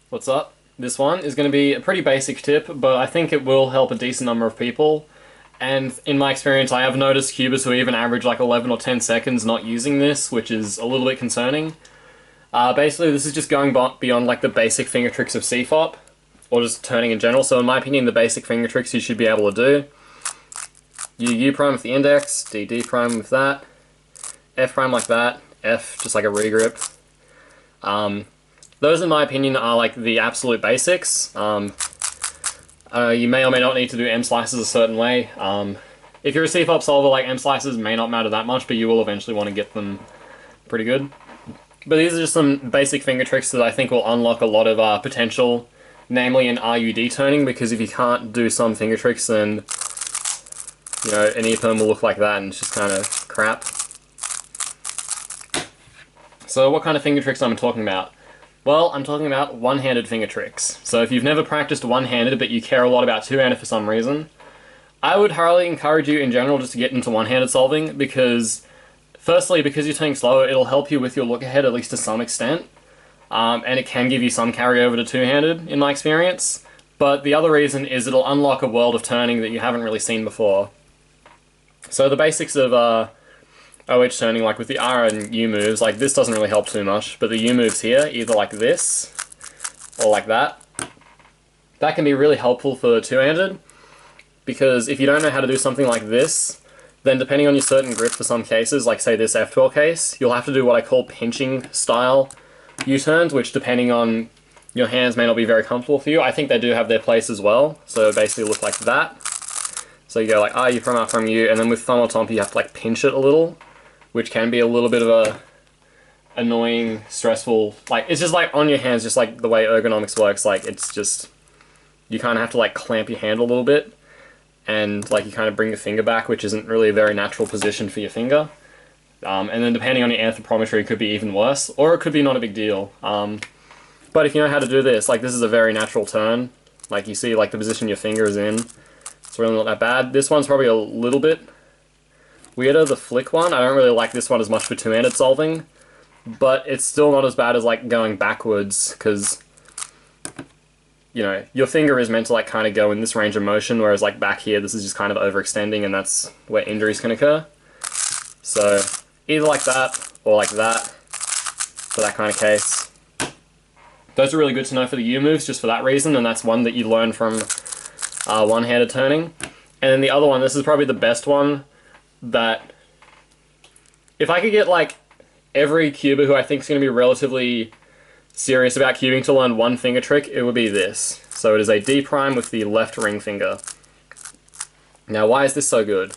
What's up? This one is going to be a pretty basic tip, but I think it will help a decent number of people. And in my experience, I have noticed cubers who even average like 11 or 10 seconds not using this, which is a little bit concerning. Basically, this is just going beyond like the basic finger tricks of CFOP, or just turning in general. So in my opinion, the basic finger tricks you should be able to do. U prime with the index, D prime with that, F prime like that, F just like a regrip. Those, in my opinion, are like the absolute basics. You may or may not need to do M slices a certain way. If you're a CFOP solver, like M slices may not matter that much, but you will eventually want to get them pretty good. But these are just some basic finger tricks that I think will unlock a lot of potential, namely in RUD turning, because if you can't do some finger tricks, then you know, an E-perm will look like that and it's just kind of crap. So what kind of finger tricks am I talking about? Well, I'm talking about one-handed finger tricks. So if you've never practiced one-handed but you care a lot about two-handed for some reason, I would highly encourage you in general just to get into one-handed solving because, firstly, because you're turning slower, it'll help you with your look ahead at least to some extent. And it can give you some carryover to two-handed, in my experience. But the other reason is it'll unlock a world of turning that you haven't really seen before. So the basics of OH turning, like with the R and U moves, like this doesn't really help too much, but the U moves here, either like this or like that, that can be really helpful for two-handed, because if you don't know how to do something like this, then depending on your certain grip for some cases, like say this F12 case, you'll have to do what I call pinching style U-turns, which depending on your hands may not be very comfortable for you. I think they do have their place as well, so basically look like that. So you go like R, U from R from U, and then with thumb or tomp you have to like pinch it a little, which can be a little bit of a annoying, stressful, like it's just like on your hands, just like the way ergonomics works, like it's just, you kind of have to like clamp your hand a little bit, and like you kind of bring your finger back, which isn't really a very natural position for your finger. And then depending on your anthropometry, it could be even worse, or it could be not a big deal. But if you know how to do this, like this is a very natural turn, like you see like the position your finger is in, it's really not that bad. This one's probably a little bit weirder, the flick one. I don't really like this one as much for two-handed solving, but it's still not as bad as like going backwards, because you know, your finger is meant to like kind of go in this range of motion, whereas like back here this is just kind of overextending, and that's where injuries can occur. So either like that or like that for that kind of case. Those are really good to know for the U moves just for that reason, and that's one that you learn from one-handed turning. And then the other one, this is probably the best one, that if I could get like every cuber who I think is going to be relatively serious about cubing to learn one finger trick, it would be this. So it is a D prime with the left ring finger. Now why is this so good?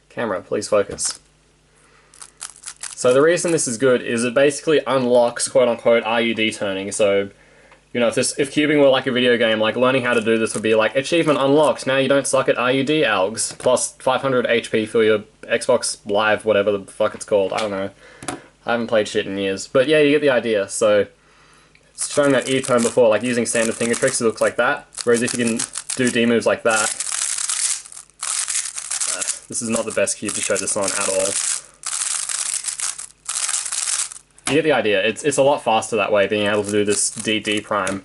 Camera, please focus. So the reason this is good is it basically unlocks quote-unquote RUD turning. So, you know, if cubing were like a video game, like learning how to do this would be like, achievement unlocked, now you don't suck at RUD algs, plus 500 HP for your Xbox Live, whatever the fuck it's called, I don't know. I haven't played shit in years. But yeah, you get the idea. So, it's showing that E tone before, like using standard finger tricks, it looks like that. Whereas if you can do D moves like that, this is not the best cube to show this on at all. You get the idea. It's a lot faster that way, being able to do this D prime.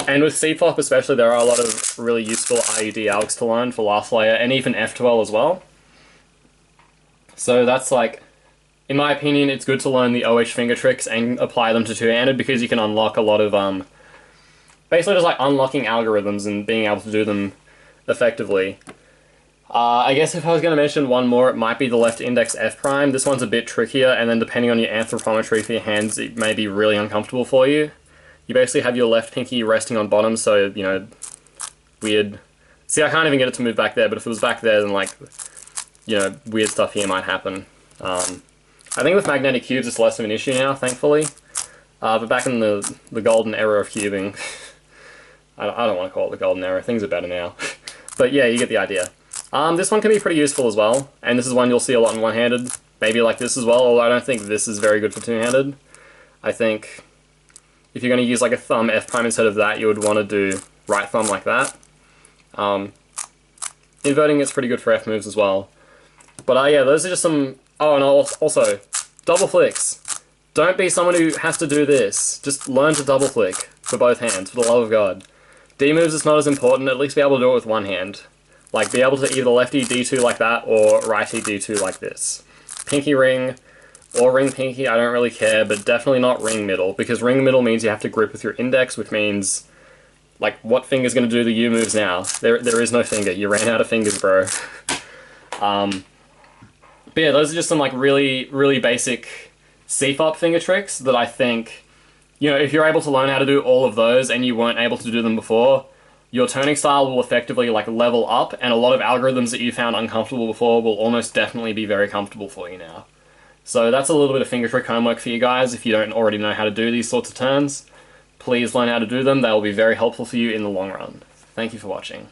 And with CFOP especially, there are a lot of really useful RUD algs to learn for last layer, and even F12 as well. So that's like, in my opinion, it's good to learn the OH finger tricks and apply them to two-handed, because you can unlock a lot of, basically just like unlocking algorithms and being able to do them effectively. I guess if I was going to mention one more, it might be the left index F prime. This one's a bit trickier, and then depending on your anthropometry for your hands, it may be really uncomfortable for you. You basically have your left pinky resting on bottom, so, you know, weird. See, I can't even get it to move back there, but if it was back there, then, like, you know, weird stuff here might happen. I think with magnetic cubes, it's less of an issue now, thankfully. But back in the golden era of cubing, I don't want to call it the golden era, things are better now. But yeah, you get the idea. This one can be pretty useful as well, and this is one you'll see a lot in one-handed, maybe like this as well, although I don't think this is very good for two-handed. I think if you're going to use like a thumb F prime instead of that, you would want to do right thumb like that. Inverting is pretty good for F moves as well. But yeah, those are just some... Oh, and also, double flicks. Don't be someone who has to do this. Just learn to double flick. for both hands, for the love of God. D moves is not as important, at least be able to do it with one hand. Like, be able to either lefty D2 like that, or righty D2 like this. Pinky ring, or ring pinky, I don't really care, but definitely not ring middle, because ring middle means you have to grip with your index, which means, like, what finger's going to do the U moves now? There is no finger. You ran out of fingers, bro. But yeah, those are just some, like, really, really basic C-FOP finger tricks that I think, you know, if you're able to learn how to do all of those and you weren't able to do them before, your turning style will effectively, like, level up, and a lot of algorithms that you found uncomfortable before will almost definitely be very comfortable for you now. So that's a little bit of finger trick homework for you guys. If you don't already know how to do these sorts of turns, please learn how to do them. They will be very helpful for you in the long run. Thank you for watching.